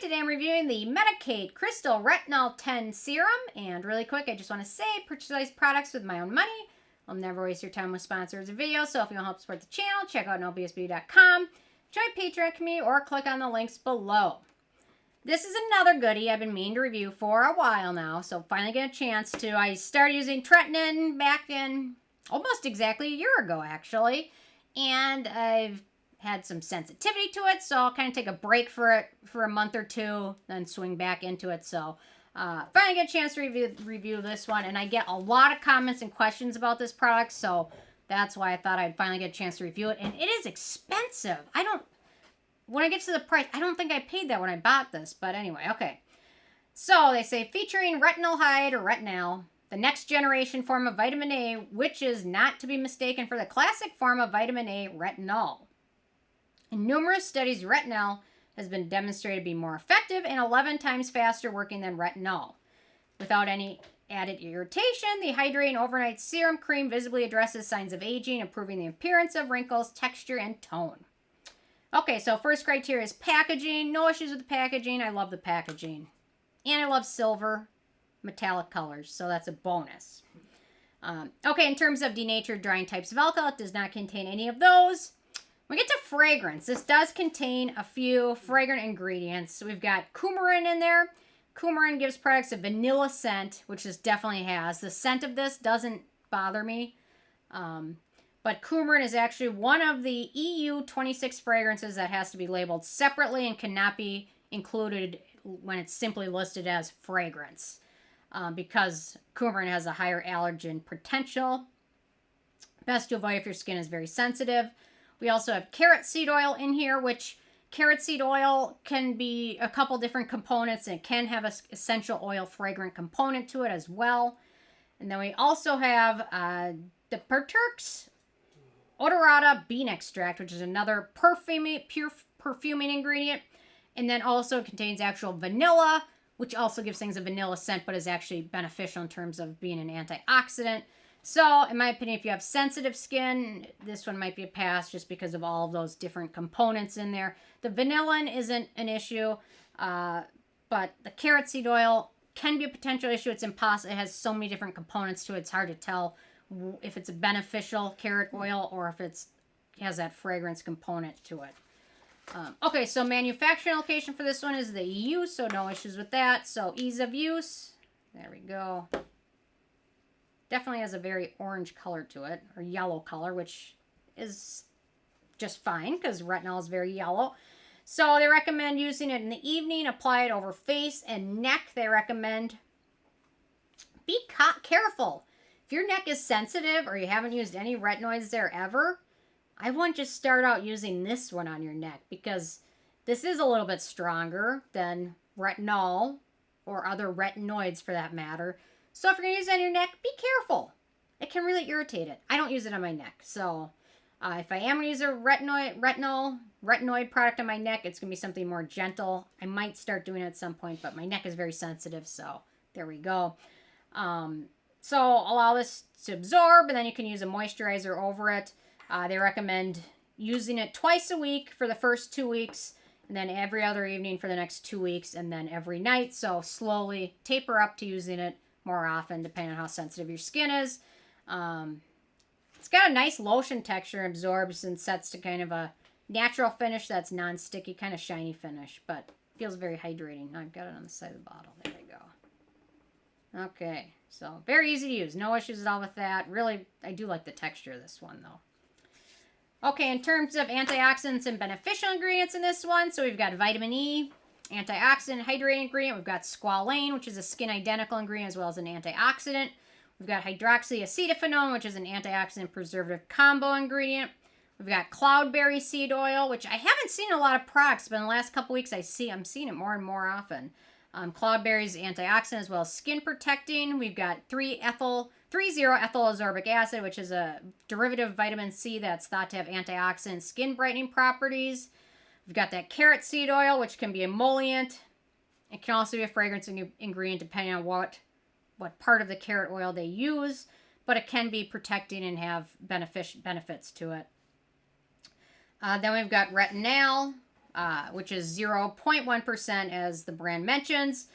Today I'm reviewing the Medik8 Crystal Retinol 10 Serum. And really quick, I just want to say, purchase these products with my own money. I'll never waste your time with sponsors or videos. So if you want to help support the channel, check out nobsbeauty.com, join Patreon community, or click on the links below. This is another goodie I've been meaning to review for a while now. So finally get a chance to. I started using tretinoin back in almost exactly a year ago, actually. And I've had some sensitivity to it, so I'll kind of take a break for it for a month or two, then swing back into it. So finally get a chance to review this one, and I get a lot of comments and questions about this product, so that's why I thought I'd finally get a chance to review it. And it is expensive. When I get to the price, I don't think I paid that when I bought this, but anyway, okay. So they say featuring retinol hide or retinal, the next generation form of vitamin A, which is not to be mistaken for the classic form of vitamin A, retinol. In numerous studies, retinol has been demonstrated to be more effective and 11 times faster working than retinol. Without any added irritation, the hydrating overnight serum cream visibly addresses signs of aging, improving the appearance of wrinkles, texture, and tone. Okay, so first criteria is packaging. No issues with the packaging. I love the packaging. And I love silver metallic colors, so that's a bonus. Okay, in terms of denatured drying types of alcohol, it does not contain any of those. We get to fragrance. This does contain a few fragrant ingredients. So we've got coumarin in there. Coumarin gives products a vanilla scent, which this definitely has. The scent of this doesn't bother me. But coumarin is actually one of the EU 26 fragrances that has to be labeled separately and cannot be included when it's simply listed as fragrance. Because coumarin has a higher allergen potential. Best to avoid if your skin is very sensitive. We also have carrot seed oil in here, which carrot seed oil can be a couple different components, and it can have an essential oil fragrant component to it as well. And then we also have the Perturx Odorata bean extract, which is another pure perfuming ingredient. And then also contains actual vanilla, which also gives things a vanilla scent, but is actually beneficial in terms of being an antioxidant. So, in my opinion, if you have sensitive skin, this one might be a pass just because of all of those different components in there. The vanillin isn't an issue, but the carrot seed oil can be a potential issue. It's impossible. It has so many different components to it. It's hard to tell if it's a beneficial carrot oil or if it has that fragrance component to it. Okay, so manufacturing location for this one is the EU, so no issues with that. So, ease of use. There we go. Definitely has a very orange color to it, or yellow color, which is just fine because retinol is very yellow. So they recommend using it in the evening. Apply it over face and neck. They recommend be careful. If your neck is sensitive or you haven't used any retinoids there ever, I wouldn't just start out using this one on your neck because this is a little bit stronger than retinol or other retinoids for that matter. So if you're going to use it on your neck, be careful. It can really irritate it. I don't use it on my neck. So if I am going to use a retinoid product on my neck, it's going to be something more gentle. I might start doing it at some point, but my neck is very sensitive. So there we go. So allow this to absorb, and then you can use a moisturizer over it. They recommend using it twice a week for the first 2 weeks, and then every other evening for the next 2 weeks, and then every night. So slowly taper up to using it more often, depending on how sensitive your skin is. It's got a nice lotion texture, absorbs and sets to kind of a natural finish that's non-sticky, kind of shiny finish, but feels very hydrating. I've got it on the side of the bottle. There we go. Okay, so very easy to use. No issues at all with that. Really, I do like the texture of this one, though. Okay, in terms of antioxidants and beneficial ingredients in this one, so we've got vitamin E, antioxidant, hydrating ingredient. We've got squalane, which is a skin-identical ingredient as well as an antioxidant. We've got hydroxyethyl, which is an antioxidant preservative combo ingredient. We've got cloudberry seed oil, which I haven't seen in a lot of products, but in the last couple weeks I'm seeing it more and more often. Cloudberry is antioxidant as well as skin protecting. We've got 3-0-ethyl ascorbic acid, which is a derivative of vitamin C that's thought to have antioxidant skin brightening properties. We've got that carrot seed oil, which can be emollient. It can also be a fragrance ingredient depending on what part of the carrot oil they use, but it can be protecting and have benefits to it. Then we've got retinal, which is 0.1% as the brand mentions.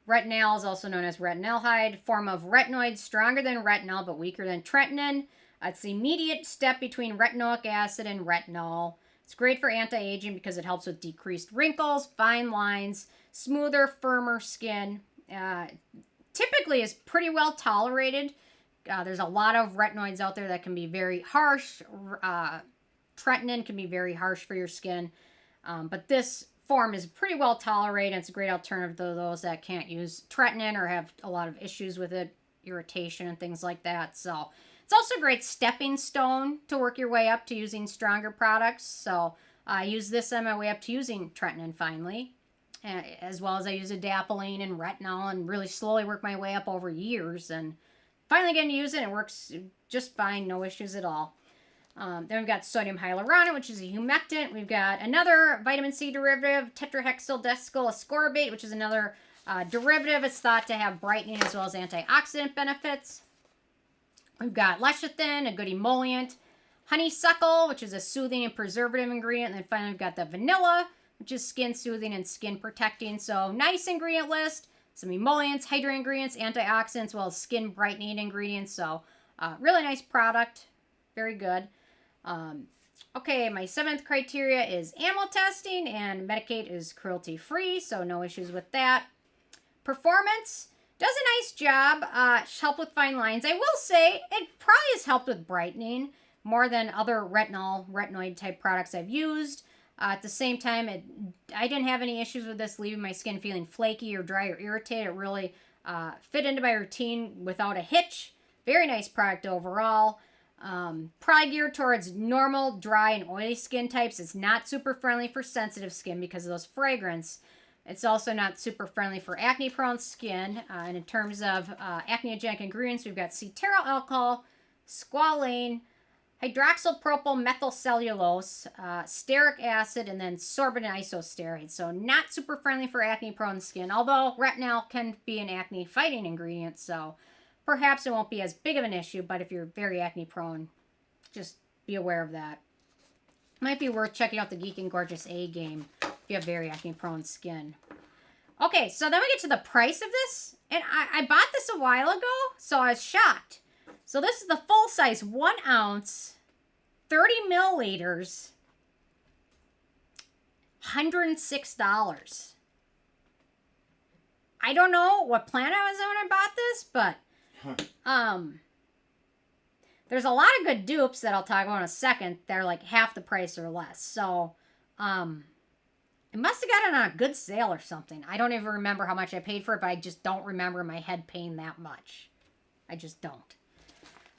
Retinal is also known as retinaldehyde, form of retinoid, stronger than retinol but weaker than tretinoin. It's the immediate step between retinoic acid and retinol. It's great for anti-aging because it helps with decreased wrinkles, fine lines, smoother, firmer skin. Typically is pretty well tolerated. There's a lot of retinoids out there that can be very harsh. Tretinoin can be very harsh for your skin. But this form is pretty well tolerated. It's a great alternative to those that can't use tretinoin or have a lot of issues with it, irritation and things like that. So it's also a great stepping stone to work your way up to using stronger products. So I use this on my way up to using tretinoin finally, as well as I use adapalene and retinol and really slowly work my way up over years. And finally getting to use it, it works just fine, no issues at all. Then we've got sodium hyaluronate, which is a humectant. We've got another vitamin C derivative, tetrahexyl decyl ascorbate, which is another derivative. It's thought to have brightening as well as antioxidant benefits. We've got lecithin, a good emollient. Honeysuckle, which is a soothing and preservative ingredient. And then finally we've got the vanilla, which is skin soothing and skin protecting. So nice ingredient list. Some emollients, hydrating ingredients, antioxidants, as well as skin brightening ingredients. So really nice product. Very good. Okay, my 7th criteria is animal testing, and Medik8 is cruelty-free, so no issues with that. Performance does a nice job. Help with fine lines. I will say it probably has helped with brightening more than other retinoid type products I've used. At the same time, I didn't have any issues with this leaving my skin feeling flaky or dry or irritated. It really fit into my routine without a hitch. Very nice product overall. Probably geared towards normal, dry, and oily skin types. It's not super friendly for sensitive skin because of those fragrance. It's also not super friendly for acne-prone skin. And in terms of acneogenic ingredients, we've got Cetearyl alcohol, Squalane, Hydroxypropyl methylcellulose, stearic acid, and then Sorbitan isosteroid. So not super friendly for acne-prone skin, although retinol can be an acne-fighting ingredient, so perhaps it won't be as big of an issue, but if you're very acne-prone, just be aware of that. Might be worth checking out the Geek and Gorgeous A game if you have very acne-prone skin. Okay, so then we get to the price of this, and I bought this a while ago, so I was shocked. So this is the full-size 1 ounce, 30 milliliters, $106. I don't know what planet I was on when I bought this, but there's a lot of good dupes that I'll talk about in a second. They're like half the price or less. So, it must have gotten on a good sale or something. I don't even remember how much I paid for it, but I just don't remember in my head paying that much. I just don't.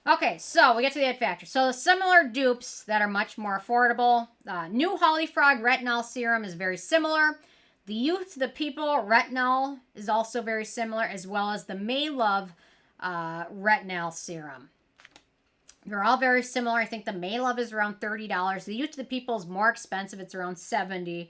Okay, so we get to the it factor. So similar dupes that are much more affordable. New Holly Frog Retinol Serum is very similar. The Youth, the People Retinol is also very similar, as well as the May Love Retinol Serum. They're all very similar. I think the May Love is around $30. The Youth, the People is more expensive. It's around $70.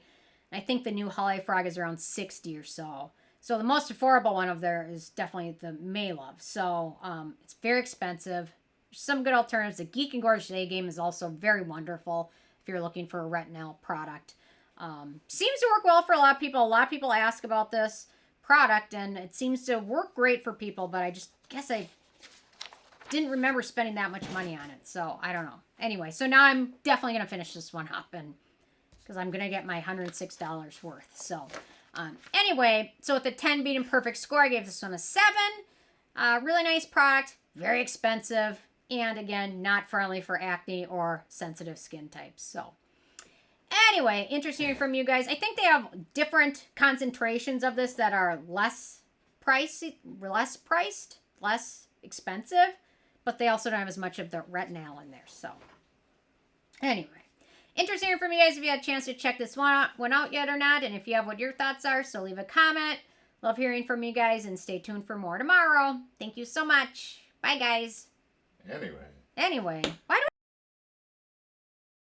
And I think the New Holly Frog is around $60 or so. So the most affordable one of there is definitely the May Love. So it's very expensive. There's some good alternatives. The Geek and Gorgeous A game is also very wonderful if you're looking for a retinol product. Seems to work well for a lot of people. A lot of people ask about this product, and it seems to work great for people, but I just guess I didn't remember spending that much money on it, so I don't know. Anyway, so now I'm definitely going to finish this one up, and because I'm going to get my $106 worth. So anyway, so with the 10 being perfect score, I gave this one a 7. Really nice product, very expensive, and again, not friendly for acne or sensitive skin types. So anyway, interesting from you guys. I think they have different concentrations of this that are less priced, less expensive, but they also don't have as much of the retinol in there. So anyway, interesting from you guys if you had a chance to check this one out yet or not, and if you have what your thoughts are, so leave a comment. Love hearing from you guys, and stay tuned for more tomorrow. Thank you so much. Bye, guys. Anyway, why do